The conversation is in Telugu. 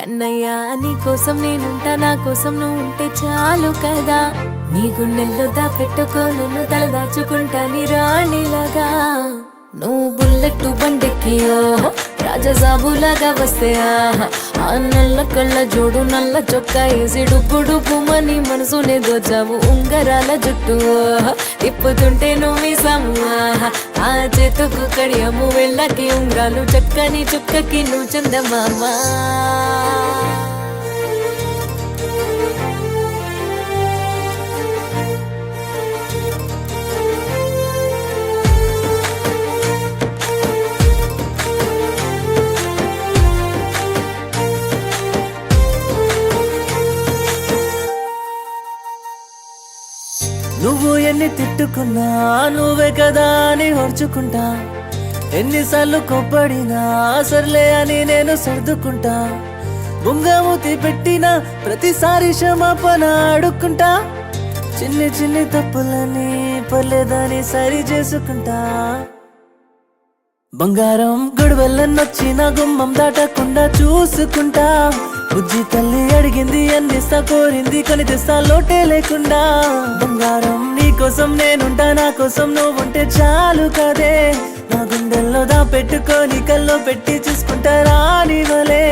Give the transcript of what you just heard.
కన్నయ్య నీ కోసం నేనుంటా, నా కోసం నువ్వు ఉంటే చాలు కదా. నీ గుండెల్లో దాపెట్టుకో, నన్ను తలదాచుకుంటా నీ రాణిలాగా. నువ్వు బుల్లెట్టు బండెక్కి రాజసాబులాగా వస్తే ఆ నల్ల కళ్ళ జోడు, నల్ల చొక్కా వేసి డుబ్బు డుబ్బుమని మనసునే దోచావు. ఉంగరాల జుట్టు తిప్పుతుంటే నువ్వు సాము, ఆ చేతుకు కడియము వెళ్ళకి ఉంగరాలు, చక్కని చుక్కకి నువ్వు చందమామా. నువ్వు ఎన్ని తిట్టుకున్నా నువ్వే కదా అని ఓర్చుకుంటా. ఎన్నిసార్లు కొబ్బడినా సర్లే అని నేను సర్దుకుంటా. బుంగమూతి పెట్టినా ప్రతిసారి క్షమాపణ అడుక్కుంటా. చిన్ని చిన్ని తప్పులని పర్లేదని సరి చేసుకుంటా. బంగారం గొడవలన్నొచ్చిన గుమ్మం దాటకుండా చూసుకుంటా. బుజ్జి తల్లి అడిగింది అందిస్తా, కోరింది కొని తెస్తా లోటే లేకుండా. బంగారం నీ కోసం నేనుంటా, నా కోసం నువ్వుంటే చాలు కదే. నా గుండెల్లో దా పెట్టుకొని కల్లో పెట్టి చూసుకుంటా రానివలే.